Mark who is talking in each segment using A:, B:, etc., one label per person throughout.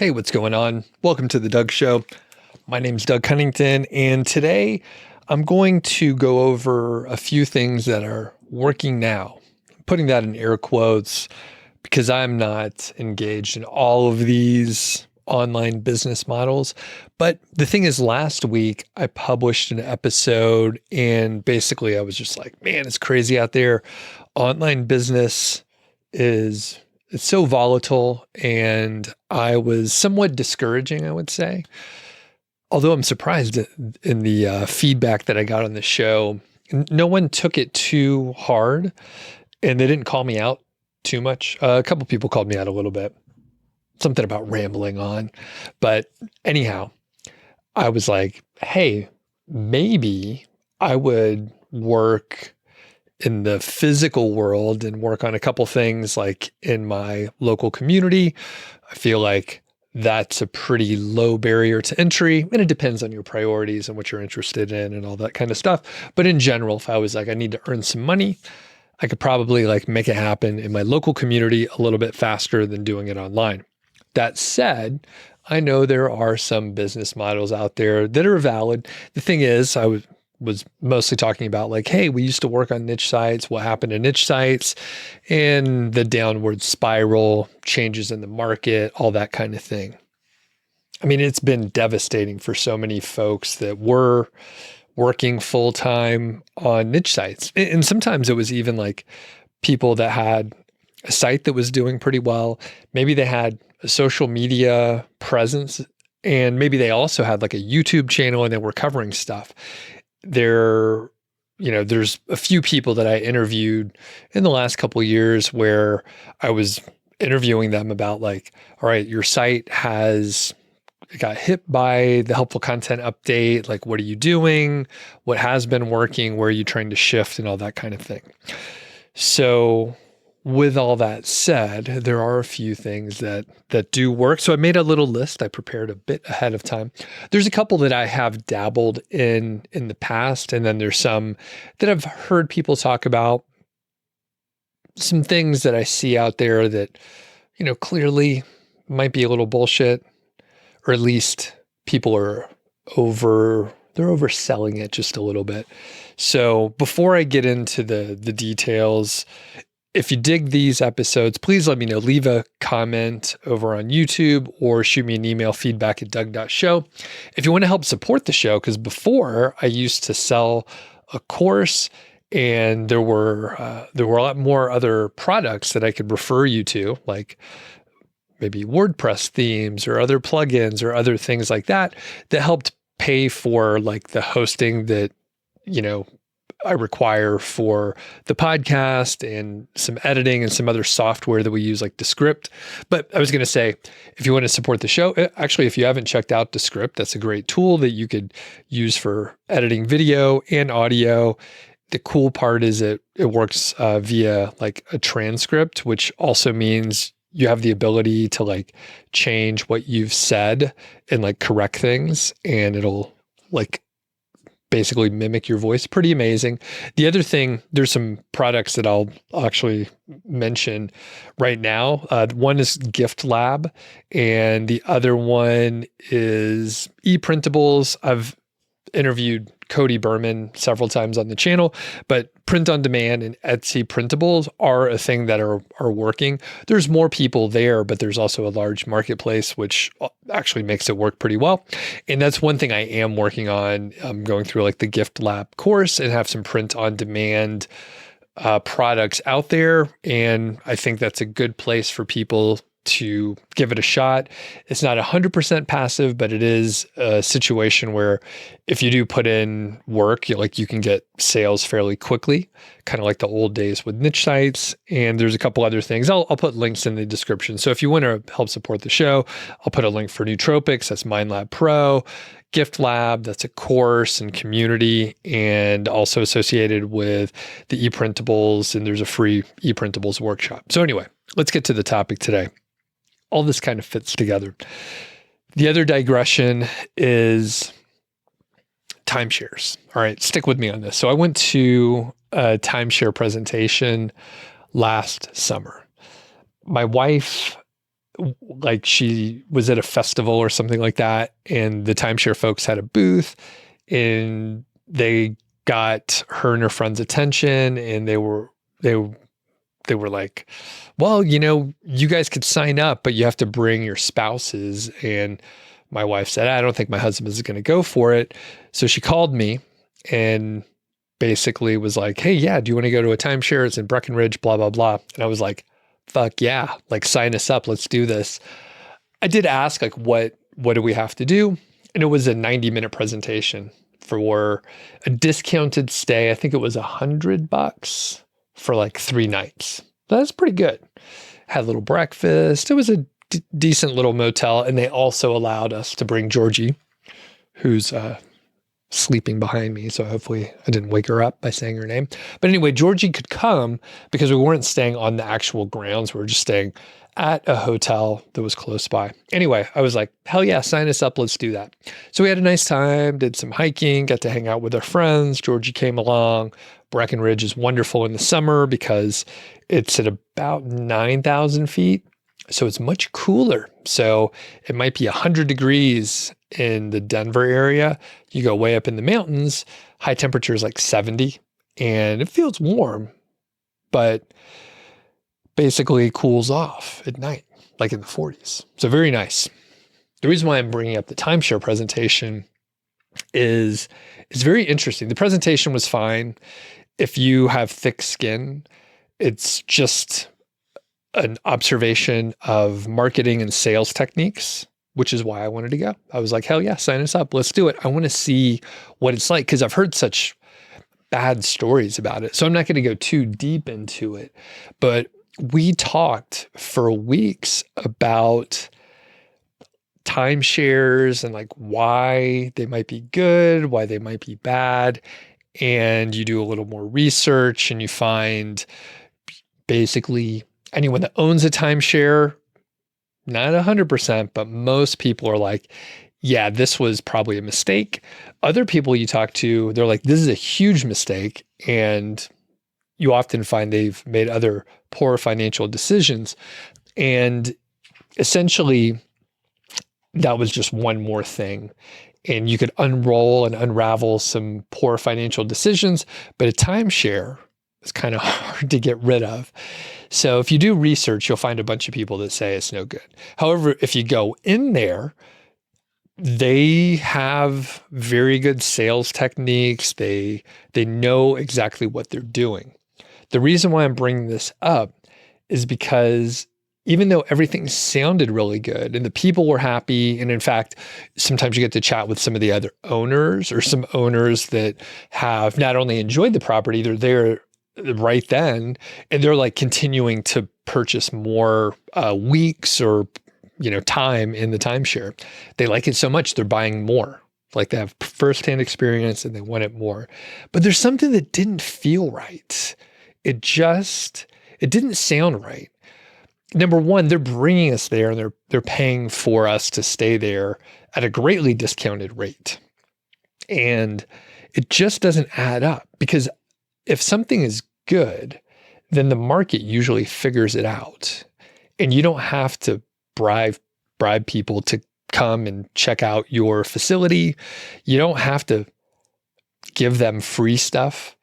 A: Hey, what's going on? Welcome to the Doug Show. My name's Doug Cunnington, and today I'm going to go over a few things that are working now. I'm putting that in air quotes because I'm not engaged in all of these online business models. But the thing is, last week I published an episode and basically I was just like, man, it's crazy out there. Online business it's so volatile, and I was somewhat discouraging, I would say. Although I'm surprised in the feedback that I got on the show. No one took it too hard, and they didn't call me out too much. A couple people called me out a little bit, something about rambling on. But anyhow, I was like, hey, maybe I would work in the physical world and work on a couple things like in my local community. I feel like that's a pretty low barrier to entry, and it depends on your priorities and what you're interested in and all that kind of stuff. But in general, if I was like, I need to earn some money, I could probably like make it happen in my local community a little bit faster than doing it online. That said, I know there are some business models out there that are valid. The thing is, I was mostly talking about like, hey, we used to work on niche sites, what happened to niche sites, and the downward spiral, changes in the market, all that kind of thing. I mean, it's been devastating for so many folks that were working full-time on niche sites. And sometimes it was even like people that had a site that was doing pretty well. Maybe they had a social media presence, and maybe they also had like a YouTube channel and they were covering stuff. There's a few people that I interviewed in the last couple of years where I was interviewing them about like, all right, your site got hit by the helpful content update. Like, what are you doing? What has been working? Where are you trying to shift and all that kind of thing? So with all that said, there are a few things that do work. So I made a little list. I prepared a bit ahead of time. There's a couple that I have dabbled in the past, and then there's some that I've heard people talk about. Some things that I see out there that, clearly might be a little bullshit, or at least people are they're overselling it just a little bit. So before I get into the details, if you dig these episodes, please let me know. Leave a comment over on YouTube or shoot me an email, feedback@Doug.show. If you want to help support the show, because before I used to sell a course and there were a lot more other products that I could refer you to, like maybe WordPress themes or other plugins or other things like that helped pay for like the hosting that, I require for the podcast and some editing and some other software that we use like Descript. But I was going to say, if you want to support the show, actually, if you haven't checked out Descript, that's a great tool that you could use for editing video and audio. The cool part is it works via like a transcript, which also means you have the ability to like change what you've said and like correct things, and it'll like basically mimic your voice. Pretty amazing. The other thing, there's some products that I'll actually mention right now. One is GiftLab, and the other one is E-Printables. I've interviewed Cody Berman several times on the channel, but print on demand and Etsy printables are a thing that are working. There's more people there, but there's also a large marketplace, which actually makes it work pretty well. And that's one thing I am working on. I'm going through like the GiftLab course and have some print on demand products out there. And I think that's a good place for people to give it a shot. It's not 100% passive, but it is a situation where if you do put in work, you can get sales fairly quickly, kind of like the old days with niche sites. And there's a couple other things. I'll put links in the description. So if you want to help support the show, I'll put a link for Nootropics, that's MindLab Pro, GiftLab, that's a course and community, and also associated with the E-Printables, and there's a free E-Printables workshop. So anyway, let's get to the topic today. All this kind of fits together. The other digression is timeshares. All right, stick with me on this. So I went to a timeshare presentation last summer. My wife like she was at a festival or something like that, and the timeshare folks had a booth, and they got her and her friend's attention, and they were like, well, you guys could sign up, but you have to bring your spouses. And my wife said, I don't think my husband is going to go for it. So she called me and basically was like, hey, yeah, do you want to go to a timeshare? It's in Breckenridge, blah, blah, blah. And I was like, fuck yeah, like sign us up. Let's do this. I did ask, like, what do we have to do? And it was a 90-minute presentation for a discounted stay. I think it was $100 for like 3 nights. That's pretty good. Had a little breakfast. It was a decent little motel. And they also allowed us to bring Georgie, who's sleeping behind me. So hopefully I didn't wake her up by saying her name. But anyway, Georgie could come because we weren't staying on the actual grounds. We were just staying at a hotel that was close by. Anyway, I was like, hell yeah, sign us up. Let's do that. So we had a nice time, did some hiking, got to hang out with our friends. Georgie came along. Breckenridge is wonderful in the summer because it's at about 9,000 feet. So it's much cooler. So it might be 100 degrees in the Denver area. You go way up in the mountains, high temperature is like 70, and it feels warm, but basically cools off at night, like in the 40s. So very nice. The reason why I'm bringing up the timeshare presentation is it's very interesting. The presentation was fine. If you have thick skin, it's just an observation of marketing and sales techniques, which is why I wanted to go. I was like, hell yeah, sign us up. Let's do it. I want to see what it's like because I've heard such bad stories about it. So I'm not going to go too deep into it. But we talked for weeks about timeshares and like why they might be good, why they might be bad. And you do a little more research and you find basically anyone that owns a timeshare, not 100%, but most people are like, yeah, this was probably a mistake. Other people you talk to, they're like, this is a huge mistake. And you often find they've made other poor financial decisions. And essentially, that was just one more thing. And you could unroll and unravel some poor financial decisions, but a timeshare is kind of hard to get rid of. So if you do research, you'll find a bunch of people that say it's no good. However, if you go in there, they have very good sales techniques. They know exactly what they're doing. The reason why I'm bringing this up is because even though everything sounded really good and the people were happy, and in fact, sometimes you get to chat with some of the other owners or some owners that have not only enjoyed the property, they're there right then, and they're like continuing to purchase more weeks or time in the timeshare. They like it so much, they're buying more. Like they have firsthand experience and they want it more. But there's something that didn't feel right. It didn't sound right. Number one, they're bringing us there and they're paying for us to stay there at a greatly discounted rate. And it just doesn't add up because if something is good, then the market usually figures it out. And you don't have to bribe people to come and check out your facility. You don't have to give them free stuff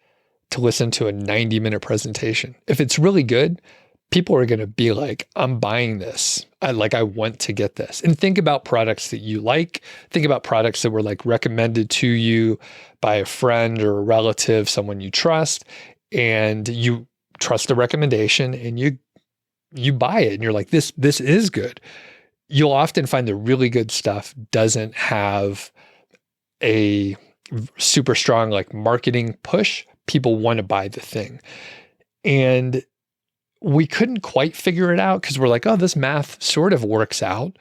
A: to listen to a 90-minute presentation. If it's really good, people are going to be like, I'm buying this. I want to get this. And think about products that you like. Think about products that were like recommended to you by a friend or a relative, someone you trust, and you trust the recommendation and you buy it and you're like, this is good. You'll often find the really good stuff doesn't have a super strong like marketing push. People want to buy the thing. And we couldn't quite figure it out because we're like, oh, this math sort of works out.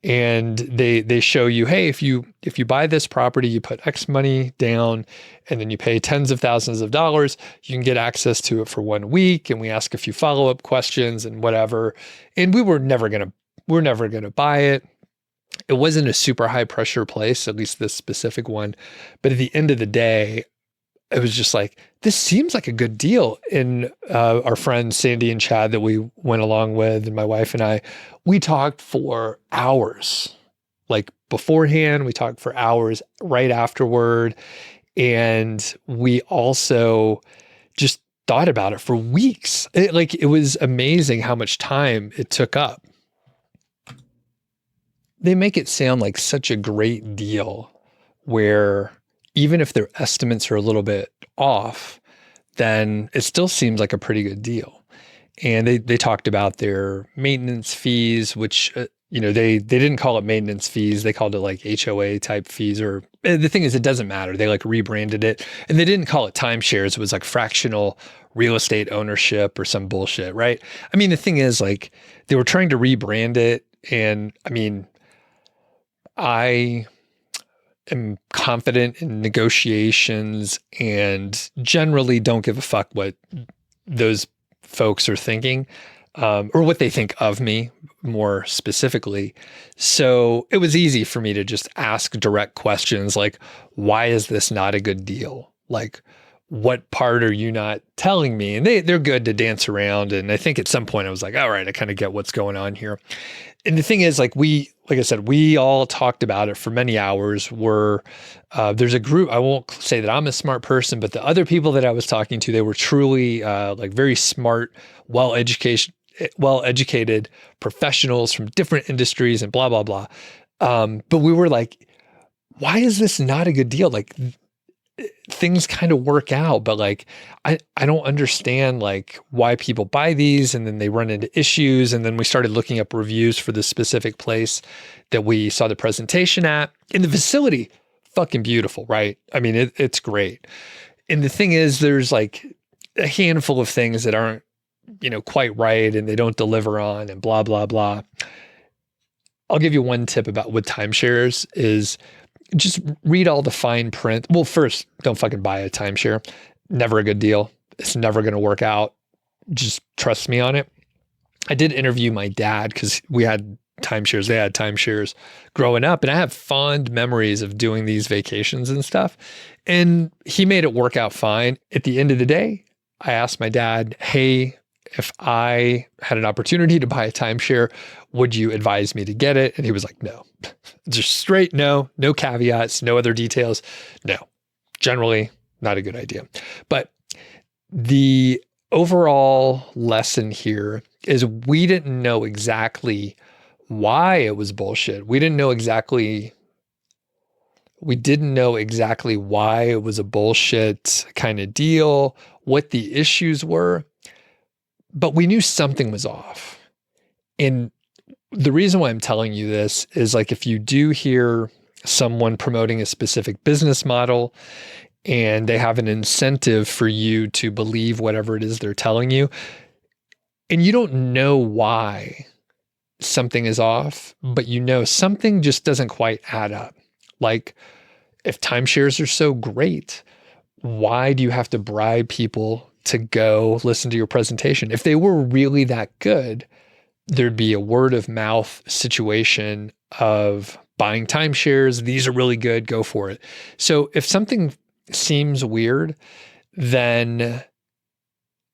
A: And they show you, hey, if you buy this property, you put X money down and then you pay tens of thousands of dollars, you can get access to it for 1 week. And we ask a few follow-up questions and whatever. And we're never going to buy it. It wasn't a super high pressure place, at least this specific one. But at the end of the day, it was just like, this seems like a good deal. And our friends, Sandy and Chad, that we went along with, and my wife and I, we talked for hours. Like beforehand, we talked for hours right afterward. And we also just thought about it for weeks. It was amazing how much time it took up. They make it sound like such a great deal where even if their estimates are a little bit off, then it still seems like a pretty good deal. And they talked about their maintenance fees, which, they didn't call it maintenance fees. They called it like HOA type fees, or the thing is, it doesn't matter. They like rebranded it, and they didn't call it timeshares. It was like fractional real estate ownership or some bullshit, right? I mean, the thing is, like, they were trying to rebrand it. And I mean, I am confident in negotiations and generally don't give a fuck what those folks are thinking, or what they think of me more specifically. So it was easy for me to just ask direct questions like, why is this not a good deal? Like, what part are you not telling me? And they're good to dance around. And I think at some point I was like, all right, I kind of get what's going on here. And the thing is, like I said, we all talked about it for many hours. There's a group, I won't say that I'm a smart person, but the other people that I was talking to, they were truly like very smart, well-educated professionals from different industries and blah, blah, blah. But we were like, why is this not a good deal? Like, things kind of work out, but like, I don't understand like why people buy these, and then they run into issues. And then we started looking up reviews for the specific place that we saw the presentation at. In the facility, fucking beautiful, right? I mean, it's great. And the thing is, there's like a handful of things that aren't, quite right, and they don't deliver on, and blah, blah, blah. I'll give you one tip about with timeshares is just read all the fine print. Well, first, don't fucking buy a timeshare. Never a good deal. It's never going to work out. Just trust me on it. I did interview my dad because we had timeshares. They had timeshares growing up, and I have fond memories of doing these vacations and stuff. And he made it work out fine. At the end of the day, I asked my dad, hey, if I had an opportunity to buy a timeshare, would you advise me to get it? And he was like, no, just straight no caveats, no other details. No, generally not a good idea. But the overall lesson here is we didn't know exactly why it was bullshit. We didn't know exactly why it was a bullshit kind of deal, what the issues were, but we knew something was off. And the reason why I'm telling you this is, like, if you do hear someone promoting a specific business model and they have an incentive for you to believe whatever it is they're telling you, and you don't know why something is off, but something just doesn't quite add up. Like, if timeshares are so great, why do you have to bribe people to go listen to your presentation? If they were really that good, there'd be a word of mouth situation of buying timeshares. These are really good. Go for it. So if something seems weird, then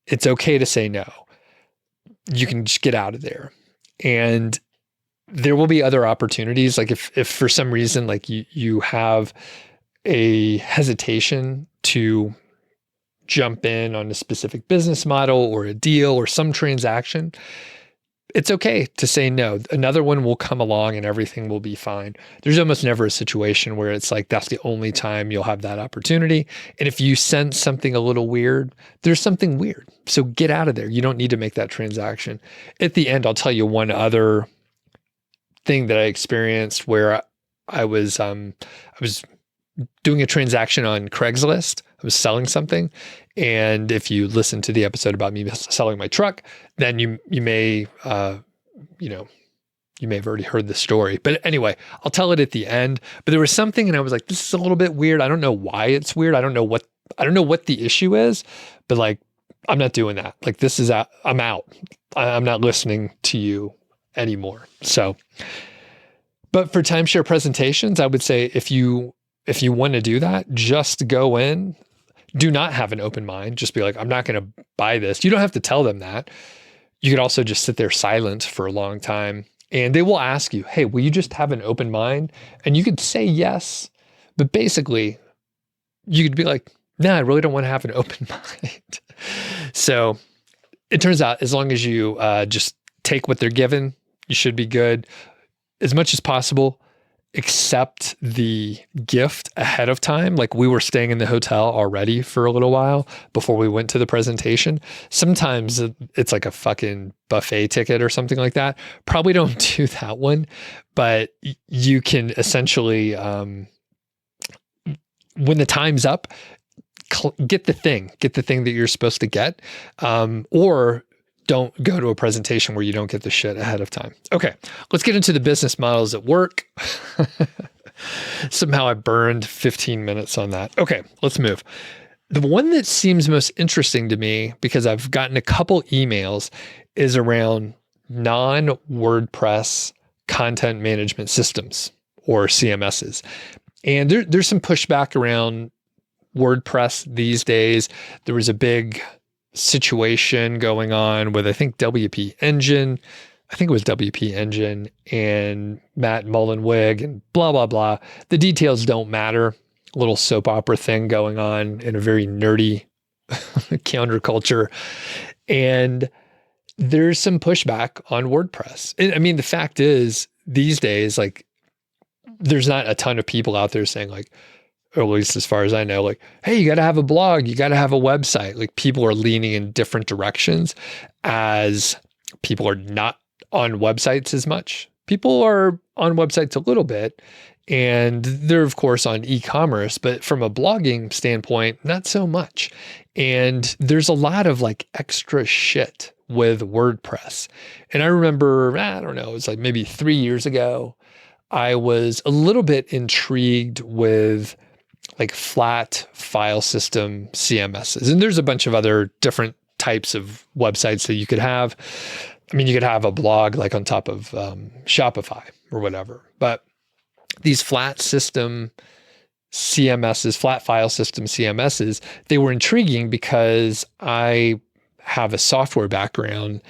A: it's okay to say no. You can just get out of there. And there will be other opportunities. Like if for some reason, like you have a hesitation to jump in on a specific business model or a deal or some transaction, it's okay to say no. Another one will come along and everything will be fine. There's almost never a situation where it's like that's the only time you'll have that opportunity. And if you sense something a little weird, there's something weird. So get out of there. You don't need to make that transaction. At the end, I'll tell you one other thing that I experienced where I was doing a transaction on Craigslist. I was selling something. And if you listen to the episode about me selling my truck, then you may have already heard the story. But anyway, I'll tell it at the end. But there was something, and I was like, this is a little bit weird. I don't know why it's weird. I don't know what the issue is, but like, I'm not doing that. Like, I'm out. I'm not listening to you anymore. So, but for timeshare presentations, I would say if you want to do that, just go in, do not have an open mind. Just be like, I'm not going to buy this. You don't have to tell them that. You could also just sit there silent for a long time, and they will ask you, hey, will you just have an open mind? And you could say yes, but basically you could be like, no, I really don't want to have an open mind. So it turns out as long as you just take what they're given, you should be good. As much as possible, accept the gift ahead of time. Like, we were staying in the hotel already for a little while before we went to the presentation. Sometimes it's like a fucking buffet ticket or something like that. Probably don't do that one, but you can essentially, when the time's up, get the thing that you're supposed to get, or don't go to a presentation where you don't get the shit ahead of time. Okay, let's get into the business models at work. Somehow I burned 15 minutes on that. Okay, let's move. The one that seems most interesting to me, because I've gotten a couple emails, is around non-WordPress content management systems, or CMSs. And there's some pushback around WordPress these days. There was a big situation going on with, I think, WP Engine. I think it was WP Engine and Matt Mullenweg and blah, blah, blah. The details don't matter. A little soap opera thing going on in a very nerdy counterculture. And there's some pushback on WordPress. I mean, the fact is, these days, like, there's not a ton of people out there saying, like, or at least as far as I know, like, hey, you got to have a blog, you got to have a website. Like, people are leaning in different directions as people are not on websites as much. People are on websites a little bit, and they're, of course, on e-commerce, but from a blogging standpoint, not so much. And there's a lot of like extra shit with WordPress. And I remember, I don't know, it was like maybe 3 years ago, I was a little bit intrigued with like flat file system CMSs. And there's a bunch of other different types of websites that you could have. I mean, you could have a blog like on top of Shopify or whatever, but these flat system CMSs, flat file system CMSs, they were intriguing because I have a software background,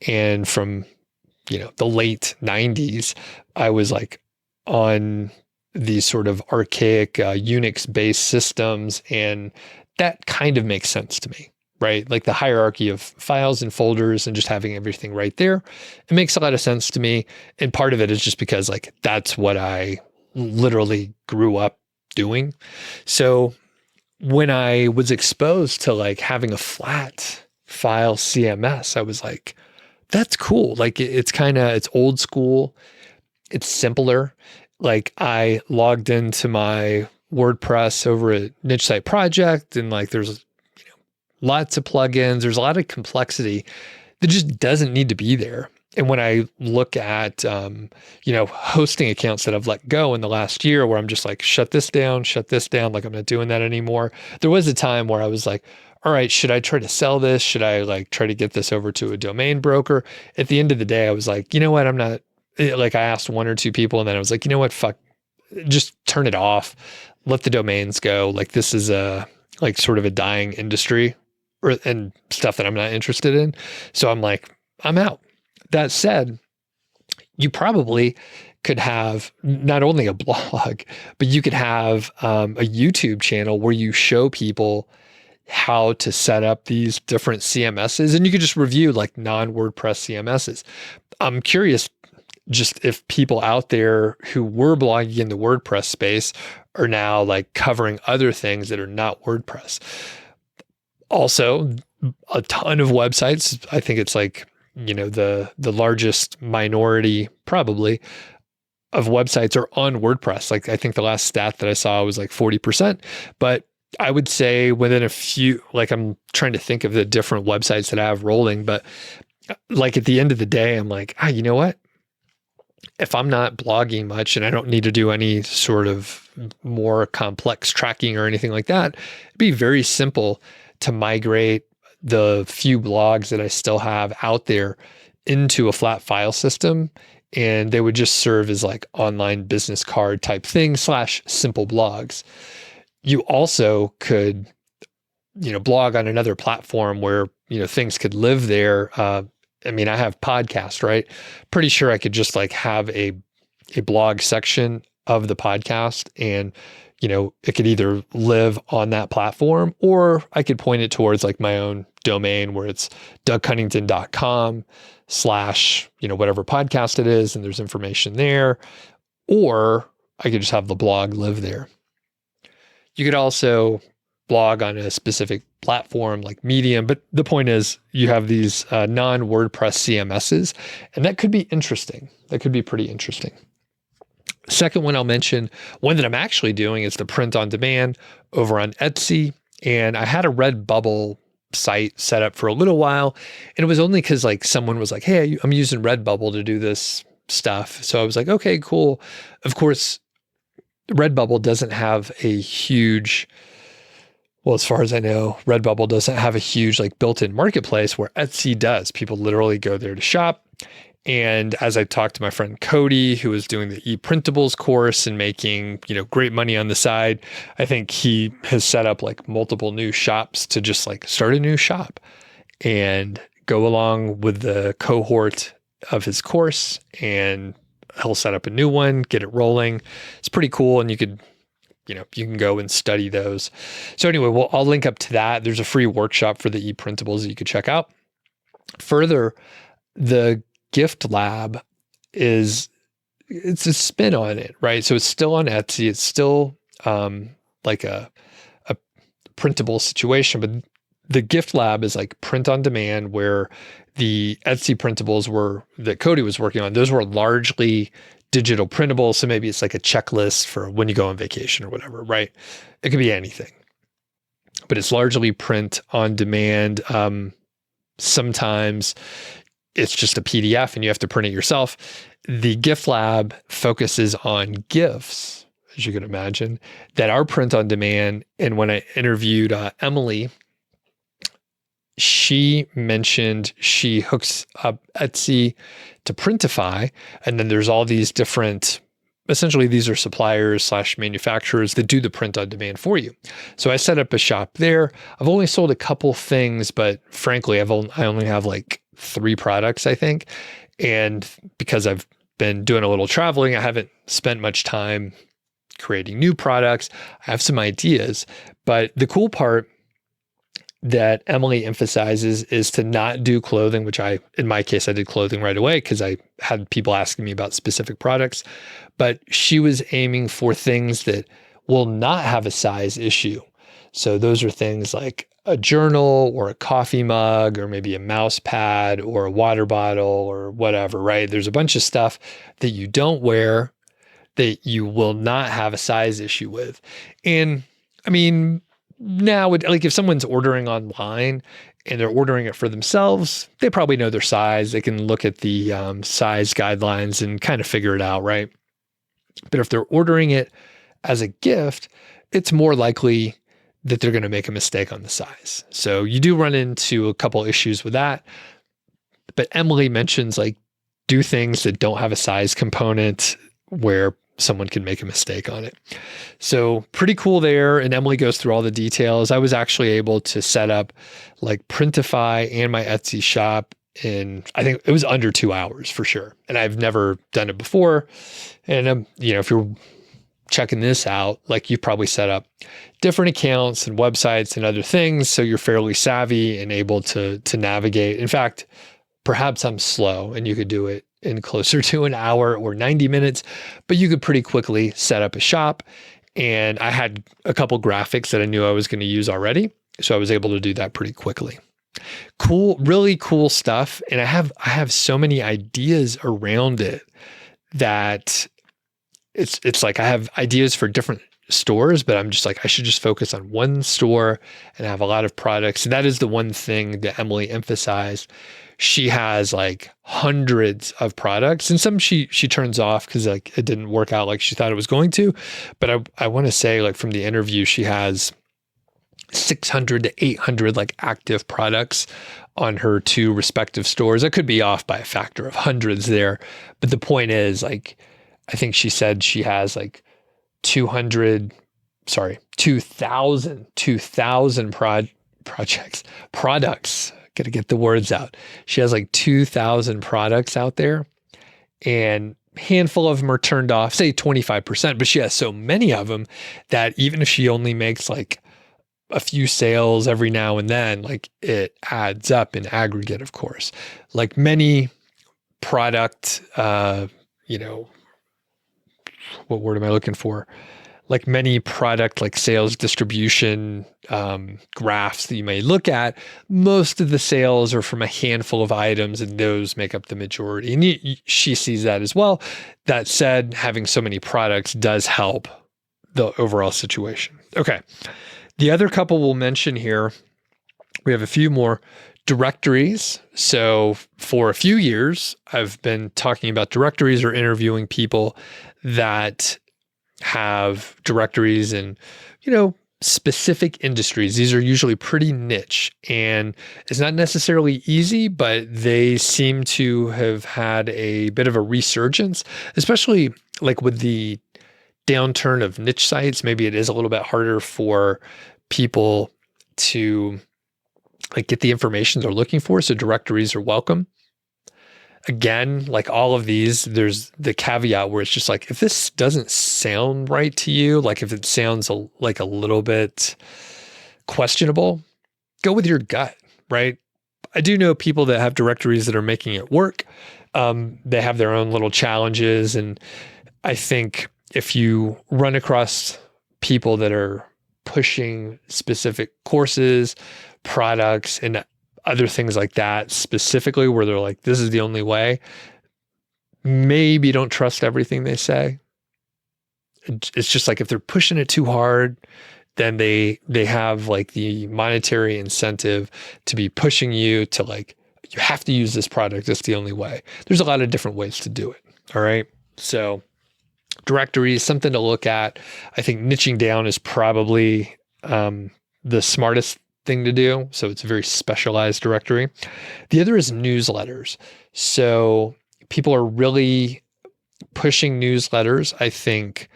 A: and from, the late 90s, I was like on these sort of archaic Unix-based systems, and that kind of makes sense to me, right? Like the hierarchy of files and folders and just having everything right there. It makes a lot of sense to me. And part of it is just because like that's what I literally grew up doing. So when I was exposed to like having a flat file CMS, I was like, that's cool. Like it's old school. It's simpler. Like I logged into my WordPress over at Niche Site Project, and like there's lots of plugins. There's a lot of complexity that just doesn't need to be there. And when I look at hosting accounts that I've let go in the last year, where I'm just like, shut this down, like I'm not doing that anymore. There was a time where I was like, all right, should I try to sell this? Should I like try to get this over to a domain broker? At the end of the day, I was like, you know what? I'm not. Like I asked one or two people, and then I was like, you know what? Fuck, just turn it off. Let the domains go. Like this is like sort of a dying industry and stuff that I'm not interested in. So I'm like, I'm out. That said, you probably could have not only a blog, but you could have a YouTube channel where you show people how to set up these different CMSs, and you could just review like non-WordPress CMSs. I'm curious just if people out there who were blogging in the WordPress space are now like covering other things that are not WordPress. Also, a ton of websites, I think it's like, the largest minority probably of websites are on WordPress. Like I think the last stat that I saw was like 40%, but I would say within a few, like I'm trying to think of the different websites that I have rolling, but like at the end of the day, I'm like, you know what? If I'm not blogging much and I don't need to do any sort of more complex tracking or anything like that, it'd be very simple to migrate the few blogs that I still have out there into a flat file system. And they would just serve as like online business card type thing / simple blogs. You also could blog on another platform where, things could live there. I mean, I have podcasts, right? Pretty sure I could just like have a blog section of the podcast and, it could either live on that platform or I could point it towards like my own domain where it's dougcunnington.com/ whatever podcast it is. And there's information there, or I could just have the blog live there. You could also blog on a specific platform like Medium, but the point is you have these non-WordPress CMSs, and that could be interesting. That could be pretty interesting. Second one I'll mention, one that I'm actually doing is the print on demand over on Etsy. And I had a Redbubble site set up for a little while. And it was only because like someone was like, hey, I'm using Redbubble to do this stuff. So I was like, okay, cool. Of course, Redbubble doesn't have a huge, well, as far as I know, Redbubble doesn't have a huge like built-in marketplace where Etsy does. People literally go there to shop. And as I talked to my friend Cody, who was doing the E-Printables course and making, great money on the side, I think he has set up like multiple new shops to just like start a new shop and go along with the cohort of his course, and he'll set up a new one, get it rolling. It's pretty cool. And you can go and study those. So anyway, well, I'll link up to that. There's a free workshop for the E-Printables that you could check out. Further, the GiftLab it's a spin on it, right? So it's still on Etsy. It's still like a printable situation, but the GiftLab is like print on demand, where the Etsy printables that Cody was working on, those were largely digital printables. So maybe it's like a checklist for when you go on vacation or whatever, right? It could be anything, but it's largely print on demand. Sometimes it's just a PDF and you have to print it yourself. The GiftLab focuses on GIFs, as you can imagine, that are print on demand. And when I interviewed Emily, she mentioned she hooks up Etsy to Printify. And then there's all these different, essentially these are suppliers / manufacturers that do the print on demand for you. So I set up a shop there. I've only sold a couple things, but frankly, I only have like 3 products, I think. And because I've been doing a little traveling, I haven't spent much time creating new products. I have some ideas, but the cool part that Emily emphasizes is to not do clothing, which in my case, I did clothing right away because I had people asking me about specific products, but she was aiming for things that will not have a size issue. So those are things like a journal or a coffee mug or maybe a mouse pad or a water bottle or whatever, right? There's a bunch of stuff that you don't wear that you will not have a size issue with. And I mean, now, like if someone's ordering online and they're ordering it for themselves, they probably know their size. They can look at the size guidelines and kind of figure it out, right? But if they're ordering it as a gift, it's more likely that they're going to make a mistake on the size. So you do run into a couple issues with that. But Emily mentions like do things that don't have a size component where someone can make a mistake on it. So pretty cool there. And Emily goes through all the details. I was actually able to set up like Printify and my Etsy shop in, I think it was under 2 hours for sure. And I've never done it before. And, if you're checking this out, like you've probably set up different accounts and websites and other things. So you're fairly savvy and able to navigate. In fact, perhaps I'm slow and you could do it in closer to an hour or 90 minutes, but you could pretty quickly set up a shop. And I had a couple graphics that I knew I was going to use already. So I was able to do that pretty quickly. Cool, really cool stuff. And I have so many ideas around it that it's like I have ideas for different stores, but I'm just like, I should just focus on one store and have a lot of products. And that is the one thing that Emily emphasized. She has like hundreds of products, and some she turns off because like it didn't work out like she thought it was going to. But I want to say like from the interview, she has 600 to 800 like active products on her 2 respective stores. I could be off by a factor of hundreds there, but the point is like, I think she said she has like 2,000 products. Got to get the words out. She has like 2,000 products out there, and a handful of them are turned off, say 25%, but she has so many of them that even if she only makes like a few sales every now and then, like it adds up in aggregate, of course. Like many product, what word am I looking for? Like many product, like sales distribution graphs that you may look at, most of the sales are from a handful of items, and those make up the majority. And she sees that as well. That said, having so many products does help the overall situation. Okay. The other couple we'll mention here, we have a few more. Directories. So for a few years, I've been talking about directories or interviewing people that have directories in, specific industries. These are usually pretty niche, and it's not necessarily easy, but they seem to have had a bit of a resurgence, especially like with the downturn of niche sites. Maybe it is a little bit harder for people to like get the information they're looking for. So directories are welcome. Again, like all of these, there's the caveat where it's just like, if this doesn't sound right to you, like if it sounds like a little bit questionable, go with your gut, right? I do know people that have directories that are making it work. They have their own little challenges. And I think if you run across people that are pushing specific courses, products, and other things like that, specifically where they're like, this is the only way, maybe don't trust everything they say. It's just like if they're pushing it too hard, then they have like the monetary incentive to be pushing you to like, you have to use this product. It's the only way. There's a lot of different ways to do it. All right. So directories, something to look at. I think niching down is probably the smartest thing to do. So it's a very specialized directory. The other is newsletters. So people are really pushing newsletters. I think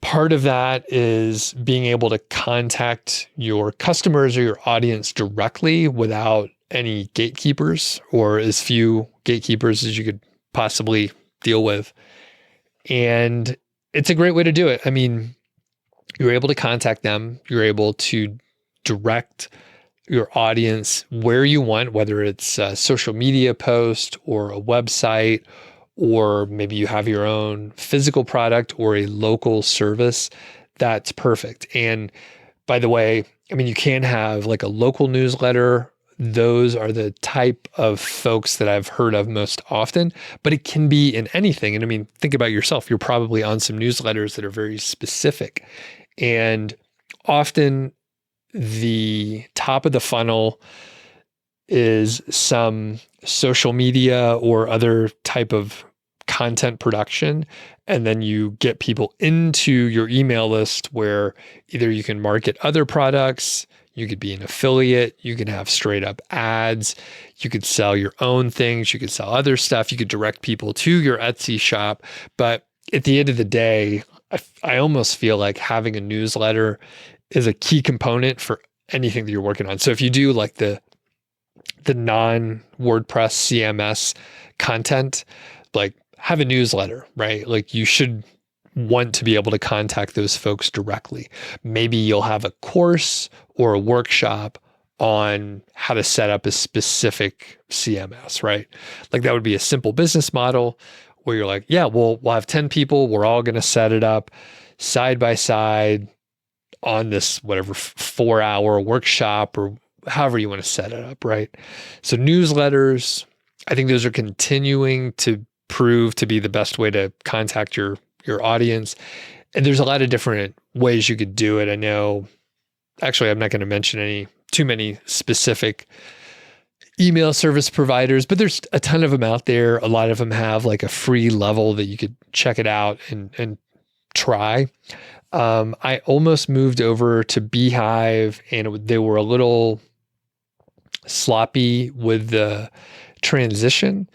A: part of that is being able to contact your customers or your audience directly without any gatekeepers, or as few gatekeepers as you could possibly deal with. And it's a great way to do it. I mean, you're able to contact them. You're able to direct your audience where you want, whether it's a social media post or a website, or maybe you have your own physical product or a local service. That's perfect. And by the way, I mean, you can have like a local newsletter. Those are the type of folks that I've heard of most often, but it can be in anything. And I mean, think about yourself. You're probably on some newsletters that are very specific, and often the top of the funnel is some social media or other type of content production. And then you get people into your email list where either you can market other products, you could be an affiliate, you can have straight up ads, you could sell your own things, you could sell other stuff, you could direct people to your Etsy shop. But at the end of the day, I almost feel like having a newsletter is a key component for anything that you're working on. So if you do like the non-WordPress CMS content, like have a newsletter, right? Like you should want to be able to contact those folks directly. Maybe you'll have a course or a workshop on how to set up a specific CMS, right? Like that would be a simple business model where you're like, yeah, we'll have 10 people. We're all going to set it up side by side on this, whatever, 4-hour workshop or however you want to set it up, right? So newsletters, I think those are continuing to prove to be the best way to contact your audience. And there's a lot of different ways you could do it. I know, actually, I'm not going to mention too many specific email service providers, but there's a ton of them out there. A lot of them have like a free level that you could check it out and try. I almost moved over to Beehive, and they were a little sloppy with the transition.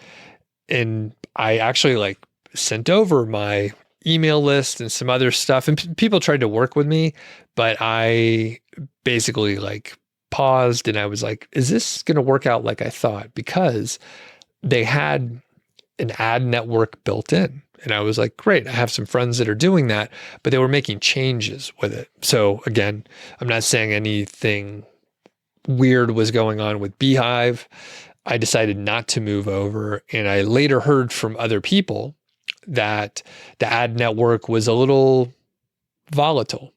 A: And I actually like sent over my email list and some other stuff, and people tried to work with me, but I basically like paused and I was like, is this going to work out like I thought? Because they had an ad network built in. And I was like, great, I have some friends that are doing that, but they were making changes with it. So again, I'm not saying anything weird was going on with Beehive. I decided not to move over. And I later heard from other people that the ad network was a little volatile.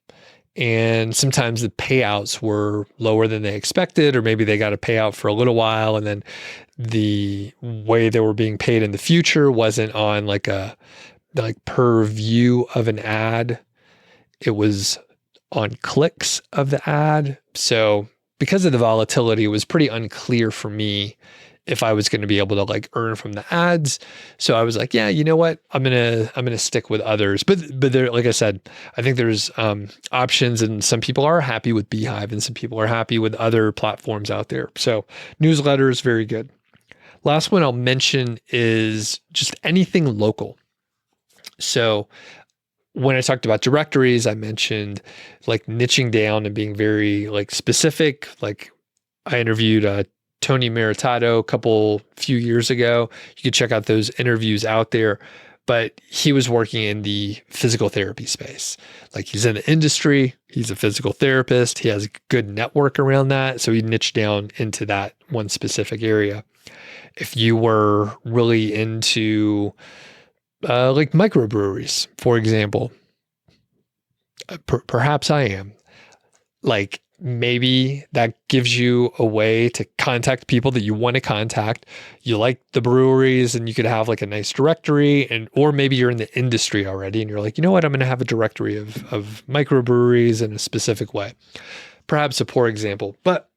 A: And sometimes the payouts were lower than they expected, or maybe they got a payout for a little while. And then the way they were being paid in the future wasn't on like per view of an ad. It was on clicks of the ad. So because of the volatility, it was pretty unclear for me if I was going to be able to like earn from the ads. So I was like, yeah, you know what? I'm going to stick with others. But there, like I said, I think there's options, and some people are happy with Beehive and some people are happy with other platforms out there. So newsletters, very good. Last one I'll mention is just anything local. So when I talked about directories, I mentioned like niching down and being very like specific. Like I interviewed Tony Maritato a few years ago. You can check out those interviews out there, but he was working in the physical therapy space. Like he's in the industry, he's a physical therapist, he has a good network around that. So he niched down into that one specific area. If you were really into like microbreweries, for example, perhaps I am. Like maybe that gives you a way to contact people that you want to contact. You like the breweries and you could have like a nice directory, or maybe you're in the industry already and you're like, you know what, I'm going to have a directory of microbreweries in a specific way. Perhaps a poor example, but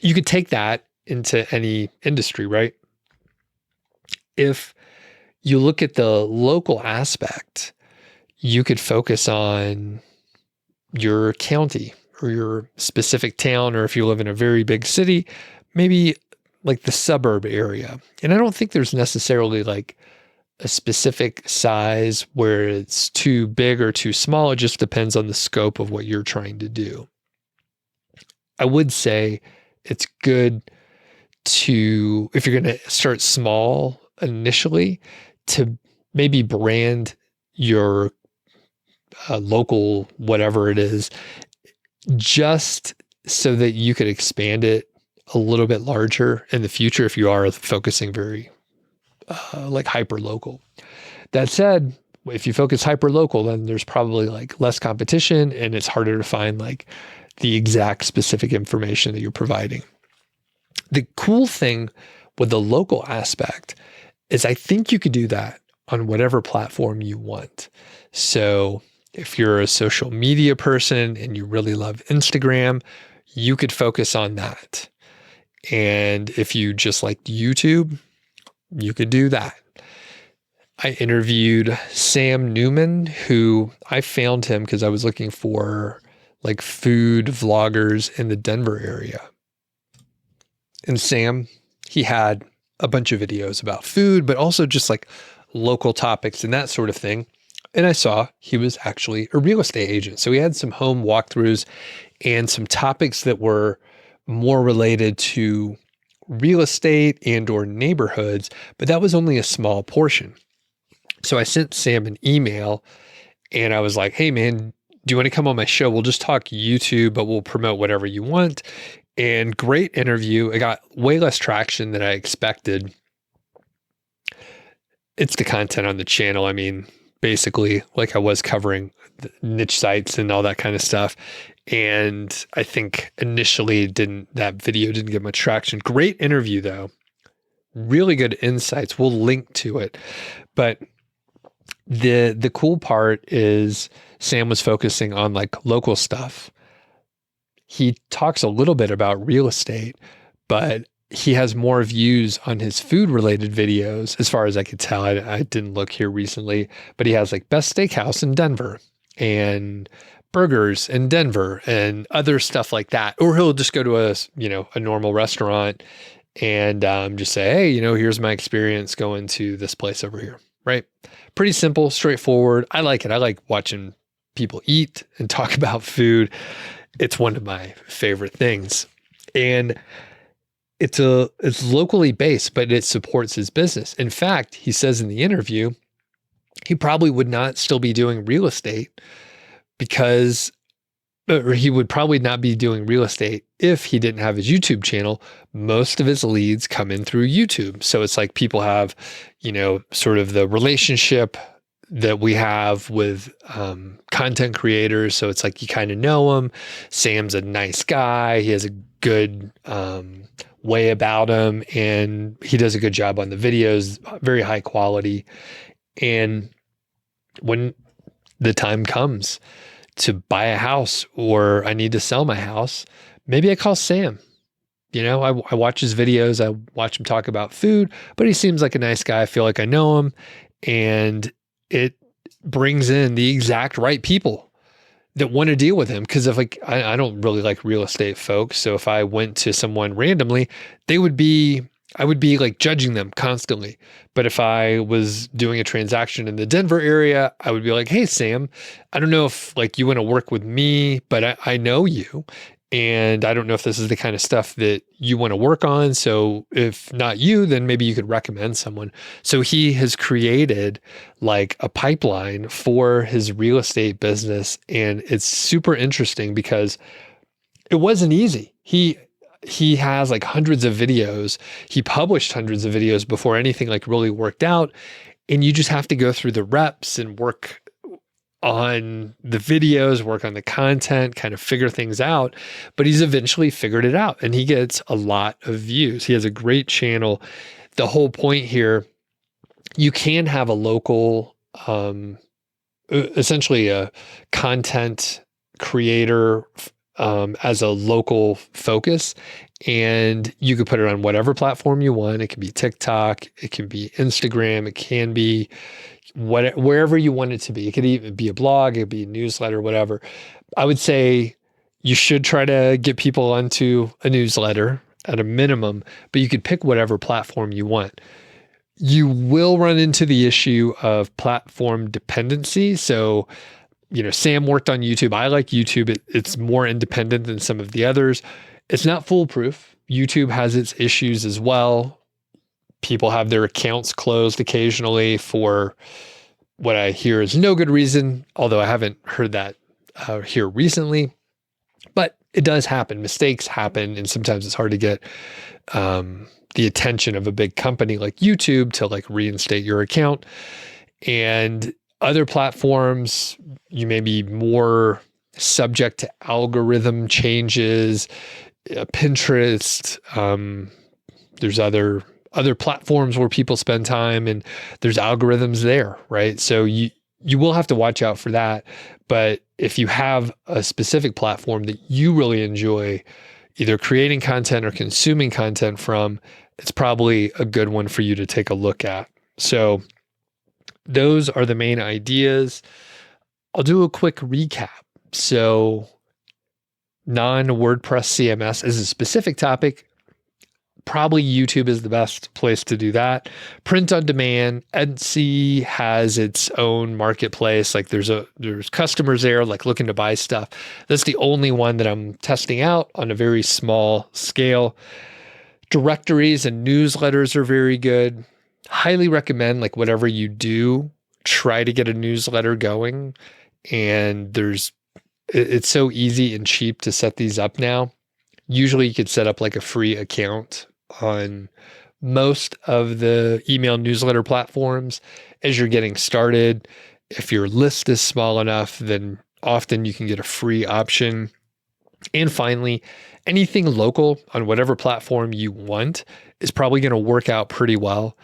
A: you could take that into any industry, right? If you look at the local aspect, you could focus on your county or your specific town, or if you live in a very big city, maybe like the suburb area. And I don't think there's necessarily like a specific size where it's too big or too small. It just depends on the scope of what you're trying to do. I would say it's good to, if you're going to start small initially, to maybe brand your local whatever it is, just so that you could expand it a little bit larger in the future if you are focusing very like hyper local. That said, if you focus hyper local, then there's probably like less competition and it's harder to find like the exact specific information that you're providing. The cool thing with the local aspect is I think you could do that on whatever platform you want. So if you're a social media person and you really love Instagram, you could focus on that. And if you just like YouTube, you could do that. I interviewed Sam Newman, who I found him because I was looking for like food vloggers in the Denver area. And Sam, he had a bunch of videos about food, but also just like local topics and that sort of thing. And I saw he was actually a real estate agent. So he had some home walkthroughs and some topics that were more related to real estate and or neighborhoods, but that was only a small portion. So I sent Sam an email and I was like, hey man, do you want to come on my show? We'll just talk YouTube, but we'll promote whatever you want. And great interview. It got way less traction than I expected. It's the content on the channel. I mean, basically, like I was covering the niche sites and all that kind of stuff. And I think initially that video didn't get much traction. Great interview though. Really good insights. We'll link to it. But the cool part is Sam was focusing on like local stuff. He talks a little bit about real estate, but he has more views on his food related videos, as far as I could tell. I didn't look here recently, but he has like best steakhouse in Denver and burgers in Denver and other stuff like that. Or he'll just go to a normal restaurant and just say, hey, here's my experience going to this place over here, right? Pretty simple, straightforward. I like it. I like watching people eat and talk about food. It's one of my favorite things. And it's locally based, but it supports his business. In fact, he says in the interview, he probably would not still be doing real estate because, or he would probably not be doing real estate if he didn't have his YouTube channel. Most of his leads come in through YouTube. So it's like people have, sort of the relationship that we have with content creators. So it's like you kind of know him. Sam's a nice guy. He has a good way about him, and he does a good job on the videos, very high quality. And when the time comes to buy a house or I need to sell my house, maybe I call Sam. I watch his videos. I watch him talk about food, but he seems like a nice guy. I feel like I know him, and it brings in the exact right people that want to deal with him. Cause if I don't really like real estate folks. So if I went to someone randomly, I would be like judging them constantly. But if I was doing a transaction in the Denver area, I would be like, hey, Sam, I don't know if you want to work with me, but I know you. And I don't know if this is the kind of stuff that you want to work on. So if not you, then maybe you could recommend someone. So he has created a pipeline for his real estate business. And it's super interesting because it wasn't easy. He has hundreds of videos. He published hundreds of videos before anything really worked out. And you just have to go through the reps and work on the videos, work on the content, kind of figure things out. But he's eventually figured it out, and he gets a lot of views. He has a great channel. The whole point here, you can have a local, essentially a content creator as a local focus, and you could put it on whatever platform you want. It can be TikTok, it can be Instagram, it can be wherever you want it to be. It could even be a blog, it could be a newsletter, whatever. I would say you should try to get people onto a newsletter at a minimum, but you could pick whatever platform you want. You will run into the issue of platform dependency. So, Sam worked on YouTube. I like YouTube. It's more independent than some of the others. It's not foolproof. YouTube has its issues as well. People have their accounts closed occasionally for what I hear is no good reason, although I haven't heard that here recently. But it does happen. Mistakes happen, and sometimes it's hard to get the attention of a big company like YouTube to reinstate your account. And other platforms, you may be more subject to algorithm changes. Pinterest, there's other platforms where people spend time, and there's algorithms there, right? So you will have to watch out for that. But if you have a specific platform that you really enjoy either creating content or consuming content from, it's probably a good one for you to take a look at. So those are the main ideas. I'll do a quick recap. So non-WordPress CMS is a specific topic. Probably YouTube is the best place to do that. Print on demand. Etsy has its own marketplace. There's customers there looking to buy stuff. That's the only one that I'm testing out on a very small scale. Directories and newsletters are very good. Highly recommend whatever you do, try to get a newsletter going. And it's so easy and cheap to set these up now. Usually you could set up a free account on most of the email newsletter platforms as you're getting started. If your list is small enough, then often you can get a free option. And finally, anything local on whatever platform you want is probably going to work out pretty well,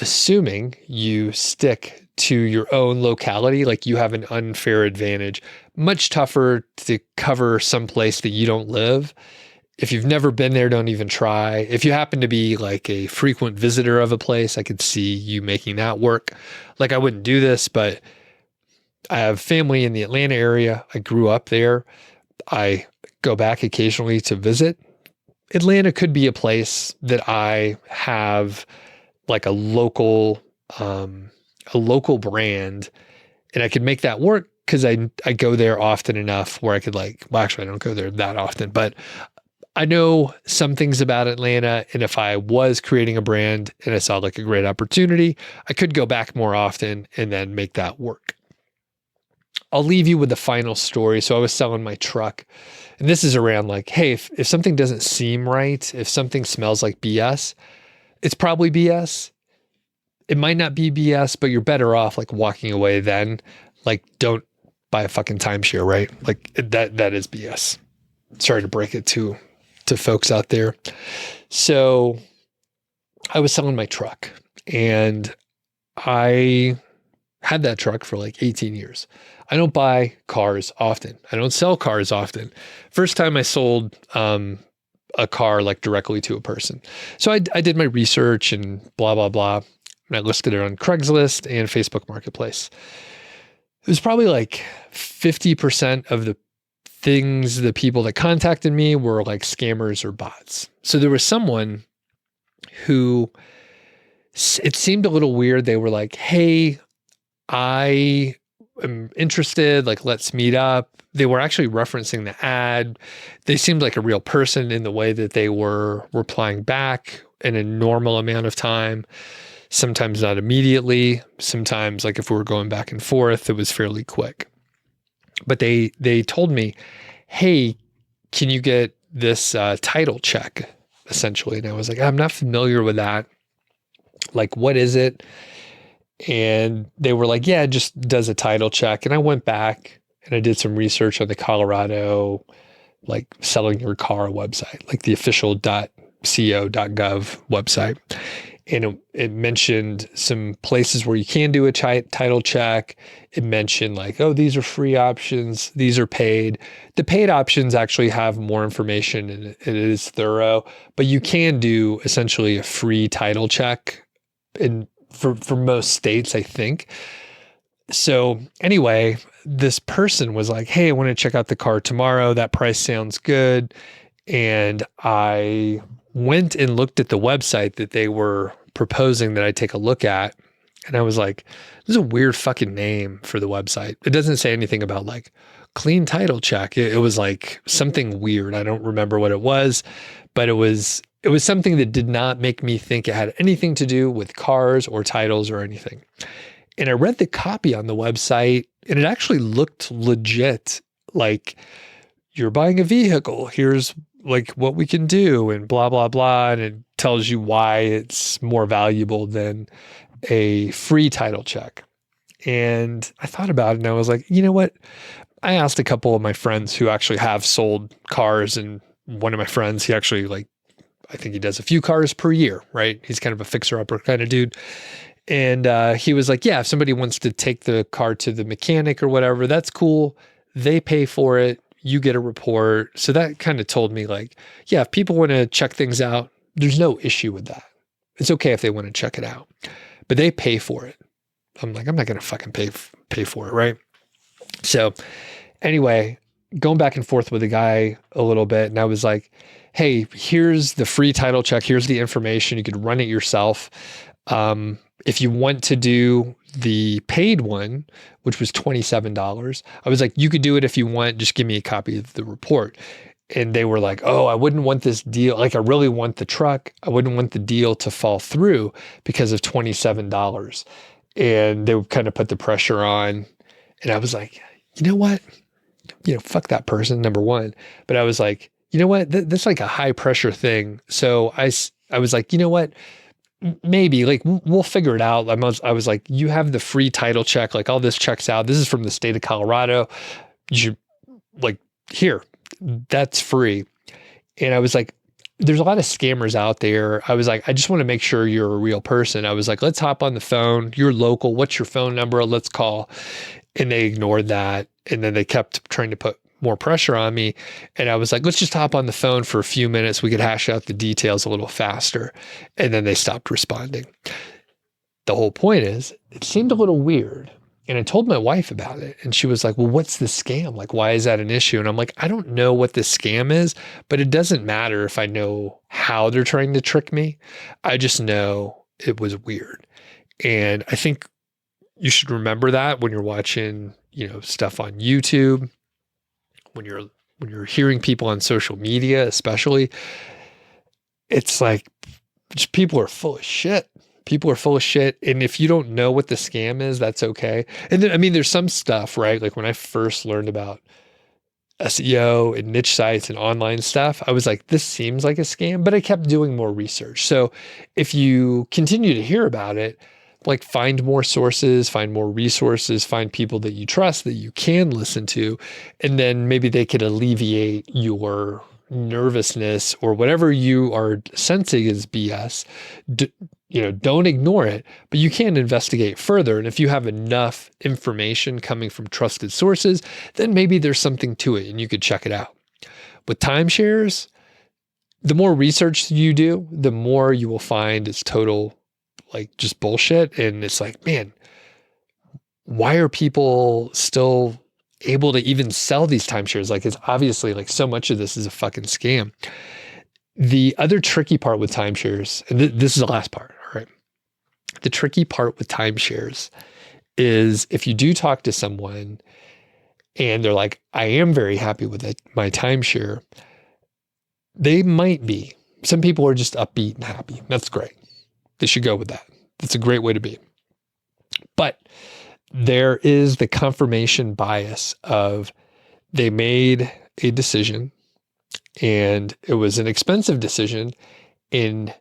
A: assuming you stick to your own locality. You have an unfair advantage. Much tougher to cover someplace that you don't live. If you've never been there, don't even try. If you happen to be a frequent visitor of a place, I could see you making that work. I wouldn't do this, but I have family in the Atlanta area. I grew up there. I go back occasionally to visit. Atlanta could be a place that I have a local brand, and I could make that work because I go there often enough where I could actually I don't go there that often, but I know some things about Atlanta, and if I was creating a brand and I saw like a great opportunity, I could go back more often and then make that work. I'll leave you with the final story. So I was selling my truck, and this is around like, hey, if something doesn't seem right, if something smells like BS, it's probably BS. It might not be BS, but you're better off like walking away then. Like, don't buy a fucking timeshare, right? Like that is BS. Sorry to break it to folks out there. So I was selling my truck, and I had that truck for like 18 years. I don't buy cars often. I don't sell cars often. First time I sold a car like directly to a person. So I did my research and blah, blah, blah. And I listed it on Craigslist and Facebook Marketplace. It was probably like 50% of the people that contacted me were like scammers or bots. So there was someone who, it seemed a little weird. They were like, hey, I am interested, like, let's meet up. They were actually referencing the ad. They seemed like a real person in the way that they were replying back in a normal amount of time. Sometimes not immediately. Sometimes, like if we were going back and forth, it was fairly quick. But they told me, hey, can you get this title check, essentially? And I was like, I'm not familiar with that. Like, what is it? And they were like, yeah, it just does a title check. And I went back and I did some research on the Colorado, like selling your car website, like the official .co.gov website. And it mentioned some places where you can do a title check. It mentioned like, oh, these are free options. These are paid. The paid options actually have more information and it is thorough, but you can do essentially a free title check for most states, I think. So anyway, this person was like, hey, I want to check out the car tomorrow. That price sounds good. And I went and looked at the website that they were proposing that I take a look at. And I was like, this is a weird fucking name for the website. It doesn't say anything about like clean title check. It was like something weird. I don't remember what it was, but it was something that did not make me think it had anything to do with cars or titles or anything. And I read the copy on the website and it actually looked legit. Like, you're buying a vehicle, here's like what we can do and blah, blah, blah. And it tells you why it's more valuable than a free title check. And I thought about it and I was like, you know what? I asked a couple of my friends who actually have sold cars, and one of my friends, he actually like, I think he does a few cars per year, right? He's kind of a fixer-upper kind of dude. And he was like, yeah, if somebody wants to take the car to the mechanic or whatever, that's cool. They pay for it. You get a report. So that kind of told me like, yeah, if people want to check things out, there's no issue with that. It's okay if they want to check it out, but they pay for it. I'm like, I'm not going to fucking pay for it, right? So anyway, going back and forth with the guy a little bit, and I was like, hey, here's the free title check. Here's the information. You could run it yourself. If you want to do the paid one, which was $27, I was like, you could do it if you want, just give me a copy of the report. And they were like, oh, I wouldn't want this deal. Like, I really want the truck. I wouldn't want the deal to fall through because of $27. And they kind of put the pressure on. And I was like, you know what? Fuck that person, number one. But I was like, you know what? That's like a high pressure thing. So I was like, you know what? Maybe like we'll figure it out. I was like, you have the free title check. Like, all this checks out. This is from the state of Colorado. You should, like, here, that's free. And I was like, there's a lot of scammers out there. I was like, I just want to make sure you're a real person. I was like, let's hop on the phone. You're local. What's your phone number? Let's call. And they ignored that. And then they kept trying to put more pressure on me. And I was like, let's just hop on the phone for a few minutes. We could hash out the details a little faster. And then they stopped responding. The whole point is, it seemed a little weird. And I told my wife about it. And she was like, well, what's the scam? Like, why is that an issue? And I'm like, I don't know what the scam is, but it doesn't matter if I know how they're trying to trick me. I just know it was weird. And I think you should remember that when you're watching, stuff on YouTube, when you're when you're hearing people on social media, especially, it's like people are full of shit. People are full of shit. And if you don't know what the scam is, that's okay. And then, I mean, there's some stuff, right? Like when I first learned about SEO and niche sites and online stuff, I was like, this seems like a scam, but I kept doing more research. So if you continue to hear about it, like find more sources, find more resources, find people that you trust that you can listen to, and then maybe they could alleviate your nervousness or whatever you are sensing is BS. Don't ignore it, but you can investigate further. And if you have enough information coming from trusted sources, then maybe there's something to it and you could check it out. With timeshares, the more research you do, the more you will find it's total, like just bullshit. And it's like, man, why are people still able to even sell these timeshares? Like, it's obviously like so much of this is a fucking scam. The other tricky part with timeshares, and this is the last part, all right? The tricky part with timeshares is if you do talk to someone and they're like, I am very happy with it, my timeshare, they might be. Some people are just upbeat and happy. That's great. They should go with that. That's a great way to be. But there is the confirmation bias of they made a decision and it was an expensive decision. And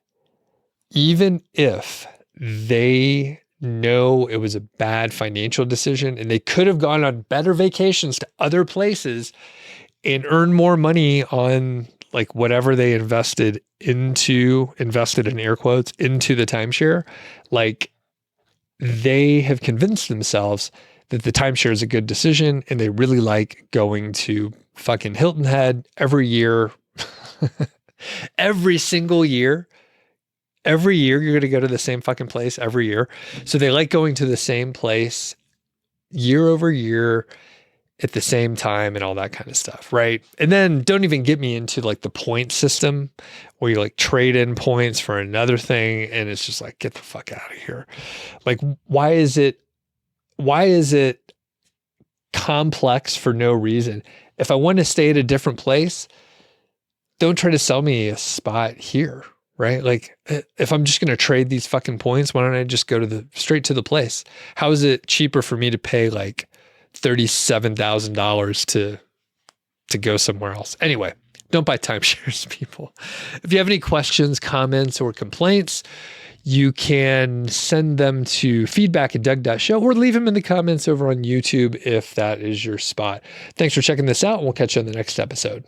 A: even if they know it was a bad financial decision and they could have gone on better vacations to other places and earned more money on like whatever they invested in air quotes, into the timeshare, like they have convinced themselves that the timeshare is a good decision and they really like going to fucking Hilton Head every year. Every single year. Every year you're going to go to the same fucking place every year. So they like going to the same place year over year at the same time and all that kind of stuff, right? And then don't even get me into like the point system where you like trade in points for another thing. And it's just like, get the fuck out of here. Like, why is it complex for no reason? If I want to stay at a different place, don't try to sell me a spot here, right? Like if I'm just going to trade these fucking points, why don't I just go straight to the place? How is it cheaper for me to pay like $37,000 to go somewhere else? Anyway, don't buy timeshares, people. If you have any questions, comments, or complaints, you can send them to feedback@Doug.show or leave them in the comments over on YouTube if that is your spot. Thanks for checking this out, and we'll catch you on the next episode.